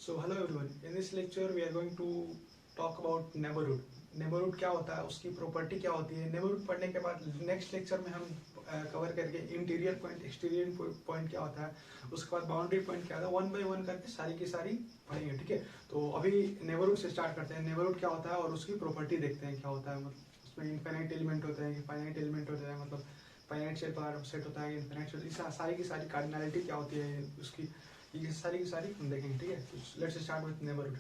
So hello everyone. In this lecture we are going to talk about neighborhood. Neighborhood क्या होता है, उसकी property क्या होती है. Neighborhood पढ़ने के बाद नेक्स्ट लेक्चर में हम कवर करके इंटीरियर पॉइंट, एक्सटीरियर पॉइंट क्या होता है, उसके बाद बाउंड्री पॉइंट क्या होता है, वन बाय वन करके सारी की सारी पढ़ेंगे. ठीक है, तो अभी नेबरहुड से स्टार्ट करते हैं. नेबरहुड क्या होता है और उसकी प्रॉपर्टी देखते हैं क्या होता है. मतलब उसमें इनफाइनाइट एलिमेंट होते हैं कि फाइनाइट एलिमेंट होते हैं, मतलब फाइनाइट सेट होता है, इनफाइनाइट सेट, सारी की सारी कार्डिनलिटी क्या होती है उसकी, ये सारी की सारी हम देखेंगे. ठीक है, let's start with neighbourhood.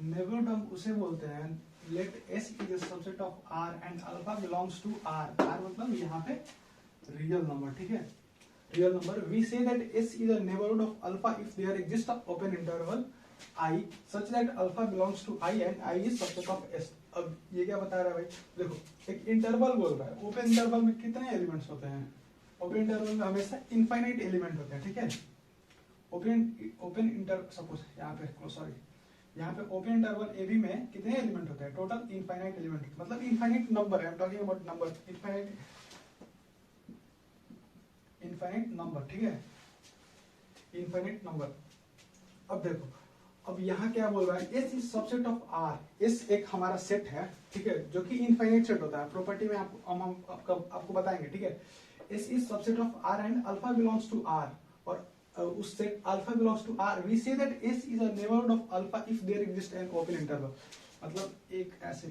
Neighbourhood हम उसे बोलते हैं, let S is a subset of R and alpha belongs to R. R मतलब यहाँ पे रियल नंबर. ठीक है, real number. We say that S is a neighbourhood of alpha if there exist a open interval I such that alpha belongs to I and I is subset of S. अब ये क्या बता रहा है भाई, देखो एक इंटरवल बोल रहा है. ओपन इंटरवल में कितने एलिमेंट्स होते हैं? ओपन इंटरवल में हमेशा इनफाइनाइट एलिमेंट होते हैं. ठीक है, ओपन इंटर सपोज यहाँ पे सॉरी यहाँ पे ओपन इंटरवल ए बी में कितने एलिमेंट होते हैं? टोटल इनफाइनाइट एलिमेंट, मतलब इनफाइनाइट नंबर है. आई am talking about number, infinite number. ठीक है, इनफाइनाइट नंबर. अब देखो, अब यहाँ क्या बोल रहा है, S is subset of R. S एक हमारा सेट है, ठीक है, जो कि इनफाइनाइट सेट होता है. प्रॉपर्टी में आपको बताएंगे. ठीक है, S is subset of R and alpha belongs to R. और उस set alpha belongs to R, we say that S is a neighbourhood of alpha if there exist an open interval. मतलब एक ऐसे,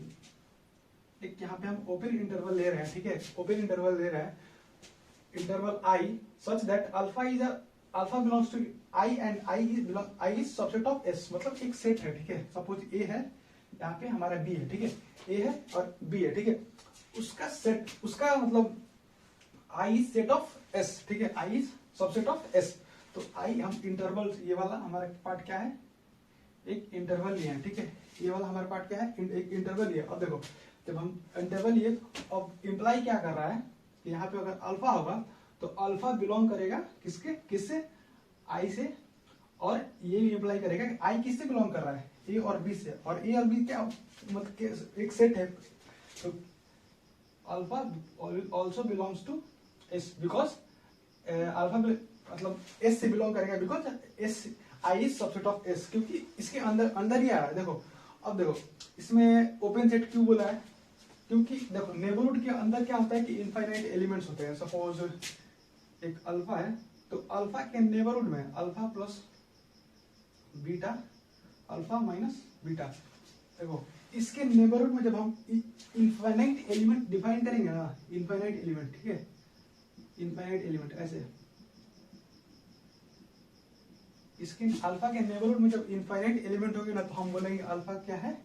एक यहाँ पे हम ओपन इंटरवल ले रहे हैं. ठीक है, ओपन इंटरवल ले रहे हैं, interval I such that alpha belongs to I and I is subset of S. मतलब एक सेट है. ठीक है, सपोज ए है, यहाँ पे हमारा बी है. ठीक है, ए है और बी है. ठीक है, उसका सेट, उसका मतलब I is set of S. ठीक है, आई इज सबसेट ऑफ एस. तो आई हम इंटरवल, ये वाला हमारा पार्ट क्या है, एक इंटरवल लिया है. ठीक है, ये वाला हमारा पार्ट क्या है, एक इंटरवल लिया. अब देखो, जब हम इंटरवल लिए, अब इंप्लाई क्या कर रहा है, यहाँ पे अगर अल्फा होगा तो अल्फा बिलोंग करेगा किसके, किससे, आई से. और ये भी इंप्लाई करेगा कि आई किससे बिलोंग कर रहा है, ए और बी से. और ए और बी क्या मतलब एक सेट है. तो alpha also belongs to S because alpha मतलब एस से बिलोंग करेगा, because S I is subset of S, क्योंकि इसके अंदर ही आ रहा है. देखो, अब देखो इसमें ओपन सेट क्यों बोला है, क्योंकि देखो नेबरहुड के अंदर क्या होता है कि इनफाइनाइट एलिमेंट्स होते हैं. सपोज एक अल्फा है, तो अल्फा के नेबरहुड में alpha plus beta, alpha minus beta. देखो इसके नेबरहुड में जब हम इनफाइनाइट एलिमेंट डिफाइन करेंगे ना, इनफाइनाइट एलिमेंट, ठीक है, इनफाइनाइट एलिमेंट ऐसे, इसके अल्फा के नेबरहुड में जब इनफाइनाइट एलिमेंट होंगे ना, तो हम बोलेंगे अल्फा क्या है,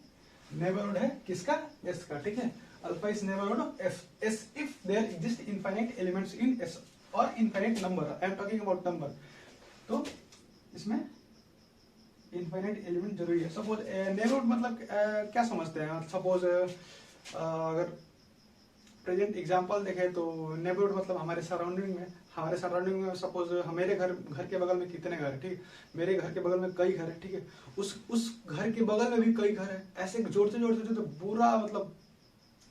नेबरहुड है किसका, एस का. ठीक है, alpha is neighbourhood of S if there exist infinite elements in S और infinite number. I am talking about number. तो इसमें इनफाइनाइट एलिमेंट जरूरी है. सपोज नेबरहुड मतलब क्या समझते हैं, सपोज अगर प्रेजेंट एग्जांपल देखें तो नेबरहुड मतलब हमारे सराउंडिंग में सपोज मेरे घर के बगल में कितने घर है, ठीक, मेरे घर के बगल में कई घर है. ठीक है, उस घर के बगल में भी कई घर है. ऐसे जोड़ते तो पूरा मतलब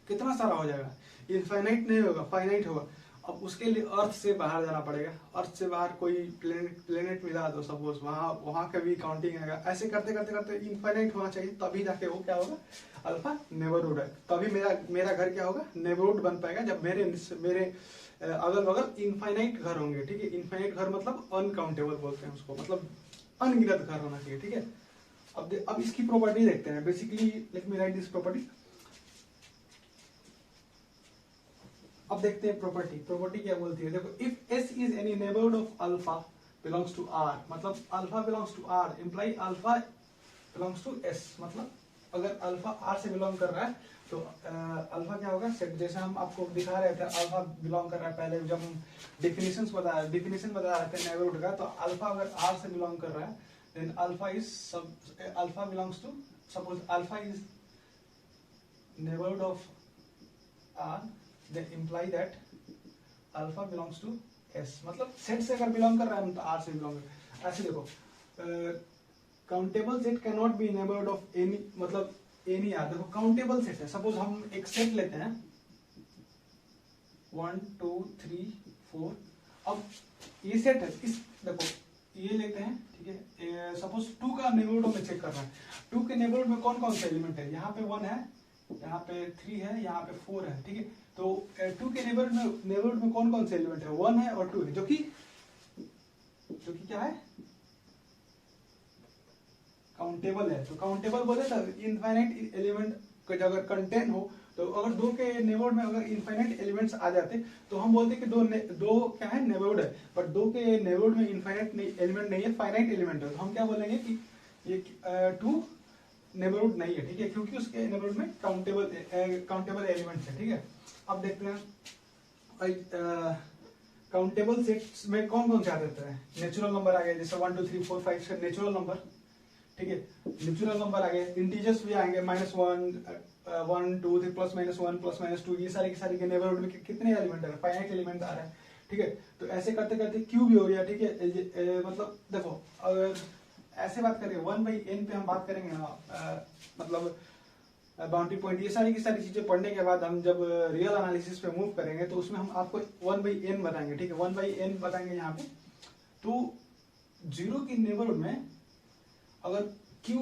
कितना सारा हो जाएगा. इनफाइनाइट नहीं होगा, फाइनाइट होगा. अब उसके लिए अर्थ से बाहर जाना पड़ेगा. अर्थ से बाहर कोई प्लेनेट मिला तो सपोज वहां का भी काउंटिंग आएगा. ऐसे करते करते इनफाइनाइट होना चाहिए, तभी जाके वो क्या होगा, अल्फा नेबरहुड है. तभी मेरा घर क्या होगा, नेबरहुड बन पाएगा, जब मेरे अगल बगल इनफाइनाइट घर होंगे. ठीक है, इनफाइनाइट घर मतलब अनकाउंटेबल बोलते हैं उसको, मतलब अनगिनत घर होना चाहिए. ठीक है, अब इसकी प्रॉपर्टी देखते हैं. Basically let me write this property. अब देखते हैं प्रॉपर्टी क्या बोलती है. देखो, if S is any neighbourhood of alpha belongs to R, मतलब alpha belongs to R implies alpha belongs to S. मतलब अगर अल्फा आर से बिलोंग कर रहा है तो अल्फा क्या होगा, सेट. जैसे हम आपको दिखा रहे थे, अल्फा बिलोंग कर रहा है, पहले जब हम डिफिनेशन बता रहे थे नेबरहुड का, तो अल्फा अगर आर से बिलोंग कर रहा है, then alpha belongs to, suppose alpha is neighbourhood of R, then imply that alpha belongs to S. मतलब सेट से अगर बिलोंग कर रहा है तो R से बिलोंग कर रहा है. ऐसे देखो, countable set can not be neighbourhood of any, मतलब एनी आर. देखो काउंटेबल सेट है, सपोज हम एक सेट लेते हैं 1 2 3 4. अब ये सेट है, इस देखो ये लेते हैं, ठीक है। सपोज 2 का नेबरहुड हमें चेक करना है। 2 के नेबरहुड में कौन कौन से एलिमेंट है, यहाँ पे 1 है, यहाँ पे 3 है, यहाँ पे 4 है, ठीक है। तो 2 के नेबरहुड में कौन कौन से एलिमेंट है, 1 है और 2 है, जो कि क्या है, काउंटेबल है। तो काउंटेबल बोले तो इनफाइनाइट एलिमेंट अगर कंटेन हो, तो अगर 2 के नेबरहुड में अगर इनफाइनाइट एलिमेंट्स आ जाते तो हम बोलते कि दो क्या है, नेबरहुड है। पर 2 के नेबरहुड में इनफाइनाइट एलिमेंट नहीं है, फाइनाइट एलिमेंट है। तो हम क्या बोलेंगे कि ये 2 नेबरहुड नहीं है, ठीक है, क्योंकि उसके नेबरहुड में काउंटेबल एलिमेंट्स है, ठीक है। अब देखते हैं काउंटेबल सेट्स में कौन कौन से आ जाता है, नेचुरल नंबर आ गए, जैसे 1 2 3 4 5 का नेचुरल नंबर, ठीक है। नेचुरल नंबर आ गए, इंटीजर्स भी आएंगे, -1 1 2 3 +-1 +-2, ये सारे के सारे के नेबरहुड में कितने एलिमेंट है, फाइनाइट एलिमेंट आ रहा है, ठीक है। तो ऐसे करते करते क्यू भी हो गया, ठीक है। मतलब देखो, अगर ऐसे बात करें 1/n पे हम बात करेंगे ना, मतलब बाउंड्री पॉइंट, ये सारी की सारी चीजें पढ़ने के बाद हम जब रियल एनालिसिस पे मूव करेंगे तो उसमें हम आपको 1/n बताएंगे, ठीक है, 1/n बताएंगे यहाँ पे। तो 0 की नेबरहुड में अगर Q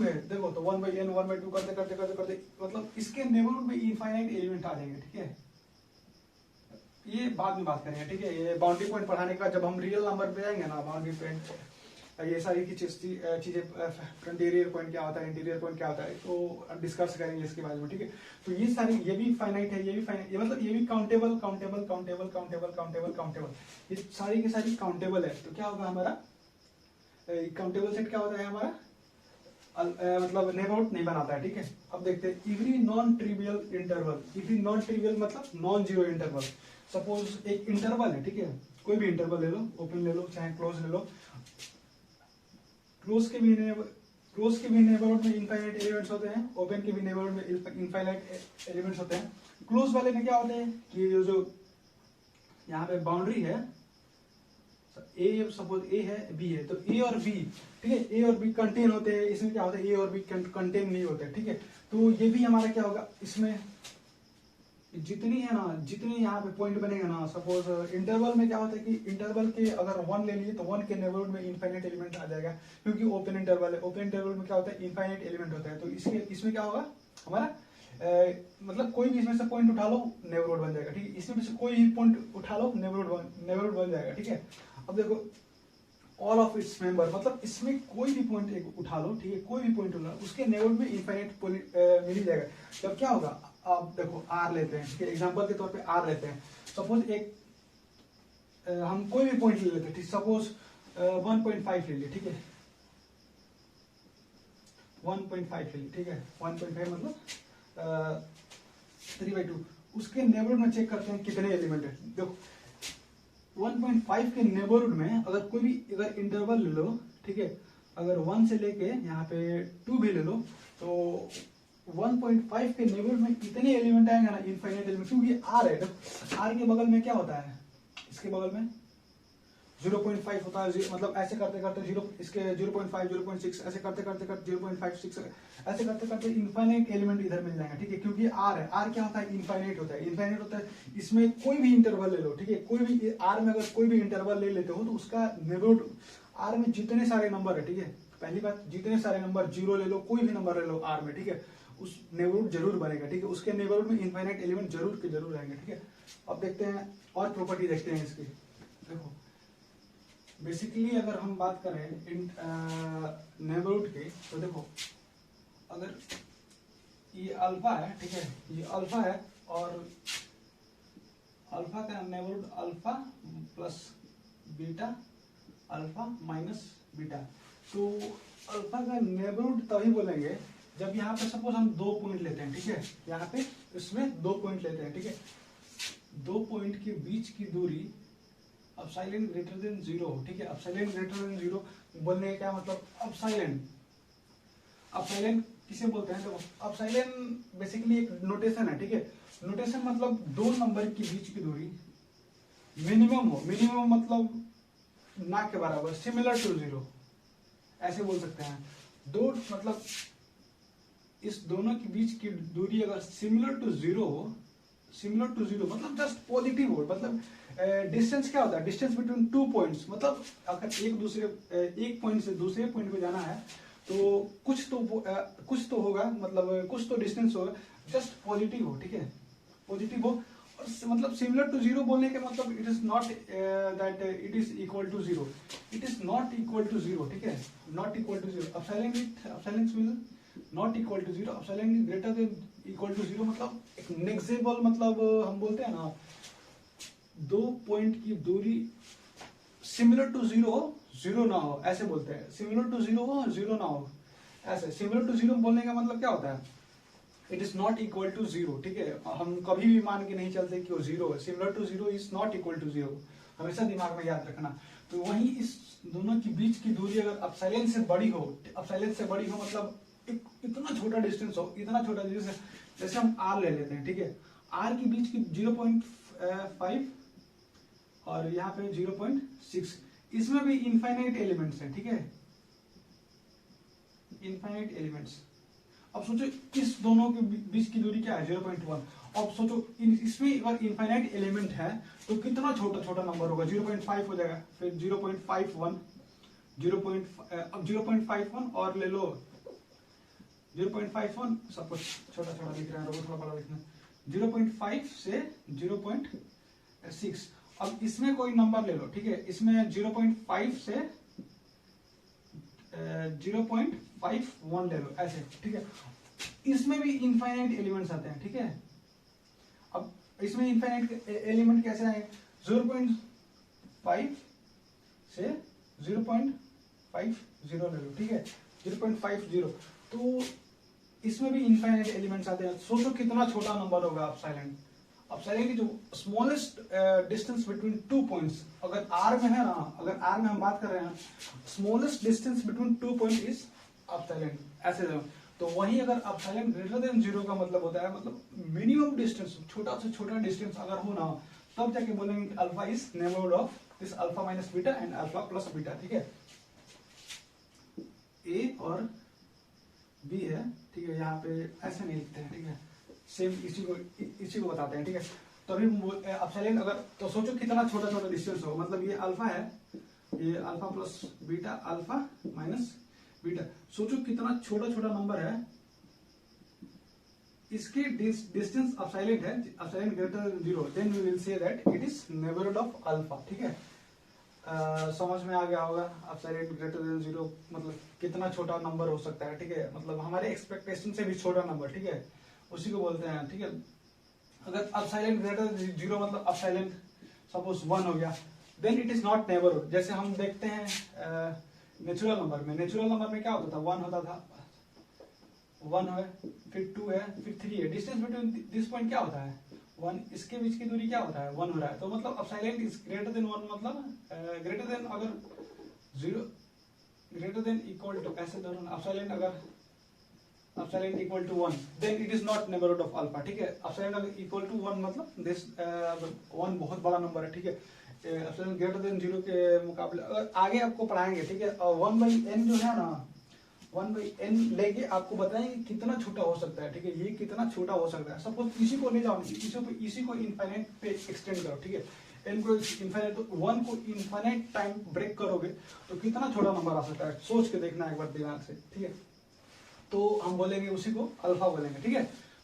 है, देखो तो 1/n 1/2 करते करते करते करते मतलब इसके नेबरहुड में इनफाइनाइट एलिमेंट आ जाएंगे, ठीक है। ये बाद में बात करेंगे, ठीक है। ये बाउंड्री पॉइंट पढ़ाने का जब हम रियल नंबर पे जाएंगे ना, बाउंड्री पॉइंट, ये सारी की चीजें, फ्रंटियर पॉइंट क्या होता है, इंटीरियर पॉइंट क्या होता है, तो डिस्कस करेंगे इसके बारे में, ठीक है। तो ये सारी, ये भी फाइनाइट है, ये भी फाइनाइट, ये मतलब ये भी countable countable countable countable countable countable, ये सारी की सारी काउंटेबल है। तो क्या होगा हमारा काउंटेबल सेट, क्या होता है हमारा, मतलब नेबरहुड नहीं बनाता है, ठीक है। अब देखते हैं every non trivial interval, every non trivial मतलब नॉन जीरो इंटरवल। सपोज एक इंटरवल है, ठीक है, कोई भी इंटरवल ले लो, ओपन ले लो चाहे क्लोज ले लो, क्लोज के भी नेबरहुड में इनफाइनाइट एलिमेंट्स होते हैं, ओपन के भी नेबरहुड में इनफाइनाइट एलिमेंट्स होते हैं। क्लोज वाले में क्या होते हैं कि जो यहाँ पे बाउंड्री है, ए, सपोज ए है, बी है, तो ए और बी, ठीक है, ए और बी कंटेन होते हैं, इसमें क्या होता है, ए और बी कंटेन नहीं होते, ठीक है। तो ये भी हमारा क्या होगा, इसमें जितनी है ना, जितने यहाँ पे पॉइंट बनेगा ना, सपोज इंटरवल में क्या होता है कि इंटरवल के अगर 1 ले लिए तो 1 के नेबरहुड में इनफाइनाइट एलिमेंट आ जाएगा, क्योंकि ओपन इंटरवल है। ओपन इंटरवल में क्या होता है, इनफाइनाइट एलिमेंट होता है। तो इसमें क्या होगा हमारा, मतलब कोई भी इसमें से पॉइंट उठा लो, नेबरहुड बन जाएगा, ठीक है। इसमें से कोई भी पॉइंट उठा लो, नेबरहुड बन जाएगा, ठीक है। अब देखो ऑल ऑफ इट्स मेंबर, मतलब इसमें कोई भी पॉइंट एक उठा लो, ठीक है, कोई भी पॉइंट उठा लो, उसके नेबरहुड में इनफाइनाइट मिल ही जाएगा। तब क्या होगा, अब देखो आर लेते हैं, ठीक है, एग्जांपल के तौर पे आर लेते हैं। सपोज एक हम कोई भी पॉइंट ले लेते हैं, ठीक, सपोज 1.5 ले लिए, ठीक है, 1.5 ले लिए, ठीक है, 1.5 मतलब 3/2, उसके नेबरहुड में चेक करते हैं कितने एलिमेंट है। देखो 1.5 के नेबरहुड में अगर कोई भी अगर इंटरवल ले लो, ठीक है, अगर 1 से लेके यहाँ पे 2 भी ले लो, तो 1.5 के नेबरहुड में इतने एलिमेंट आएंगे ना, इनफाइनाइट एलिमेंट, क्योंकि आर है। आर के बगल में क्या होता है, इसके बगल में 0.5 होता है, मतलब ऐसे करते करते 0, इसके 0.5 0.6 ऐसे करते करते 0.56 ऐसे करते करते इनफाइनाइट एलिमेंट इधर मिल जाएगा, ठीक है, क्योंकि आर है। आर क्या होता है, इनफाइनाइट होता है, इनफाइनाइट होता है। इसमें कोई भी इंटरवल ले लो, ठीक है, कोई भी आर में अगर कोई भी इंटरवल ले लेते हो तो उसका नेबरहुड, आर में जितने सारे नंबर है, ठीक है, पहली बात जितने सारे नंबर, 0 ले लो, कोई भी नंबर ले लो आर में, ठीक है, उस नेबरहुड जरूर बनेगा, ठीक है, उसके नेबरहुड में इनफाइनाइट एलिमेंट जरूर के जरूर आएंगे, ठीक है। अब देखते हैं और प्रॉपर्टी देखते हैं इसकी। देखो बेसिकली अगर हम बात करें नेबरहुड की, तो देखो अगर ये अल्फा है, ठीक है, ये अल्फा है, और अल्फा का neighbourhood alpha plus beta, alpha minus beta. तो अल्फा का नेबरहुड तभी बोलेंगे जब यहाँ पे सपोज हम 2 पॉइंट लेते हैं, ठीक है, यहाँ पे इसमें 2 पॉइंट लेते हैं, ठीक है, 2 पॉइंट के बीच की दूरी अपसाइलेन ग्रेटर देन 0, ठीक है। अपसाइलेन ग्रेटर देन 0 बोलने का क्या मतलब, अपसाइलेन किसे बोलते हैं, देखो अपसाइलेन बेसिकली एक नोटेशन है, ठीक है। नोटेशन मतलब 2 नंबर के बीच की दूरी मिनिमम हो, मिनिमम मतलब ना के बराबर, सिमिलर टू 0 ऐसे बोल सकते हैं। 2 मतलब इस दोनों के बीच की दूरी अगर सिमिलर टू 0 हो, सिमिलर टू 0 मतलब जस्ट पॉजिटिव हो, मतलब डिस्टेंस क्या होता है, डिस्टेंस बिटवीन 2 पॉइंट्स, मतलब अगर एक पॉइंट से दूसरे पॉइंट पे जाना है तो कुछ तो होगा, मतलब कुछ तो डिस्टेंस होगा, जस्ट पॉजिटिव हो, ठीक है, पॉजिटिव हो, और मतलब सिमिलर टू जीरो बोलने के मतलब it is not that it is equal to zero, it is not equal to zero, ठीक है, not equal to zero, epsilon will not equal to zero, epsilon greater than equal to zero, मतलब एक negligible, मतलब हम बोलते हैं ना, दो पॉइंट की दूरी सिमिलर टू जीरो हो, जीरो ना हो, ऐसे बोलते हैं, सिमिलर टू जीरो हो, जीरो ना हो, ऐसे। सिमिलर टू जीरो बोलने का मतलब क्या होता है, it is not equal to zero, ठीक है, हम कभी भी मान के नहीं चलते कि वो जीरो है, similar to zero is not equal to zero, हमेशा दिमाग में याद रखना। तो वहीं इस दोनों के बीच की दूरी अगर एप्सिलॉन से बड़ी हो, एप्सिलॉन से बड़ी हो मतलब इतना छोटा डिस्टेंस हो, इतना छोटा डिस्टेंस, जैसे हम आर ले लेते हैं, ठीक है, आर के बीच की 0.5 और यहाँ पे 0.6, इसमें भी इनफाइनाइट एलिमेंट्स हैं, ठीक है, इनफाइनाइट एलिमेंट्स। अब सोचो इस दोनों के बीच की दूरी क्या है, 0.1। अब सोचो इसमें अगर इनफाइनाइट एलिमेंट है तो कितना छोटा छोटा नंबर होगा, 0.5 हो जाएगा, फिर 0.51, अब 0.51 और ले लो 0.51, सब कुछ छोटा छोटा दिख रहा है, थोड़ा बड़ा लिखना, 0.5 से 0.6। अब इसमें कोई नंबर ले लो, ठीक है, इसमें 0.5 से 0.51 ले लो, ऐसे, ठीक है, इसमें भी इनफाइनाइट एलिमेंट्स आते हैं, ठीक है। अब इसमें इनफाइनाइट एलिमेंट कैसे आए, 0.5 से 0.50 ले लो, ठीक है, 0.50, तो इसमें भी इनफाइनाइट एलिमेंट्स आते हैं। सोचो कितना छोटा नंबर होगा एप्सिलॉन, एप्सिलॉन की जो स्मॉलेस्ट डिस्टेंस बिटवीन 2 पॉइंट्स, अगर आर में है ना, अगर आर में हम बात कर रहे हैं, smallest distance between 2 point is epsilon, ऐसे। तो वहीं अगर एप्सिलॉन ग्रेटर देन जीरो का मतलब होता है, मतलब मिनिमम डिस्टेंस, छोटा से छोटा डिस्टेंस अगर हो ना, तब जाके बोलेंगे alpha is neighbourhood of this alpha minus beta and alpha plus beta, ठीक है। ए और बी है, ठीक है, यहाँ पे ऐसे नहीं लिखते हैं, ठीक है, सेम इसी को बताते हैं, ठीक है। तो अभी एप्सिलॉन अगर, तो सोचो कितना छोटा छोटा डिस्टेंस हो, मतलब ये अल्फा है, ये alpha plus beta, alpha minus beta, सोचो कितना छोटा छोटा नंबर है, इसके डिस्टेंस एप्सिलॉन है, epsilon greater than zero, then we will say that it is neighbourhood of alpha, ठीक है। समझ में आ गया होगा, एप्सिलॉन ग्रेटर देन जीरो मतलब कितना छोटा नंबर हो सकता है, ठीक है, मतलब हमारे एक्सपेक्टेशन से भी छोटा नंबर, ठीक है, उसी को बोलते हैं, ठीक है। अगर एप्सिलॉन ग्रेटर देन जीरो मतलब एप्सिलॉन सपोज 1 हो गया, then it is not neighbourhood. जैसे हम देखते हैं नेचुरल नंबर में क्या होता था, 1 होता था, 1 है, फिर 2 है, फिर 3 है, डिस्टेंस बिटवीन दिस पॉइंट क्या होता है, 1, इसके बीच की दूरी क्या होता है, 1 हो रहा है, तो मतलब एप्सिलॉन इज ग्रेटर देन 1, मतलब ग्रेटर देन, अगर 0 ग्रेटर देन इक्वल टू, ऐसे दोनों एप्सिलॉन अगर epsilon equal to 1, then it is not neighbourhood of alpha, ठीक है। एप्सिलॉन अगर इक्वल टू 1 मतलब दिस 1 बहुत बड़ा नंबर है, ठीक है, एप्सिलॉन ग्रेटर देन 0 के मुकाबले अगर आगे आपको पढ़ाएंगे, ठीक है, और 1/n जो है ना, 1/n लेके आपको बताएंगे कितना छोटा हो सकता है, ठीक है, ये कितना छोटा हो सकता है। सपोज इसी को ले जाओ, इसी को इनफाइनाइट पे एक्सटेंड करो, ठीक है, n को इनफाइनाइट, तो 1 को इनफाइनाइट टाइम ब्रेक करोगे तो कितना छोटा नंबर आ सकता है, सोच के देखना एक बार दिमाग से, ठीक है। तो हम बोलेंगे उसी को अल्फा बोलेंगे, ठीक है।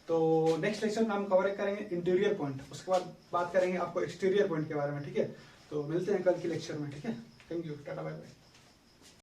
तो नेक्स्ट लेक्चर में हम कवर करेंगे इंटीरियर पॉइंट, उसके बाद बात करेंगे आपको एक्सटीरियर पॉइंट के बारे में, ठीक है। तो मिलते हैं कल के लेक्चर में, ठीक है। Thank you, tata bye bye.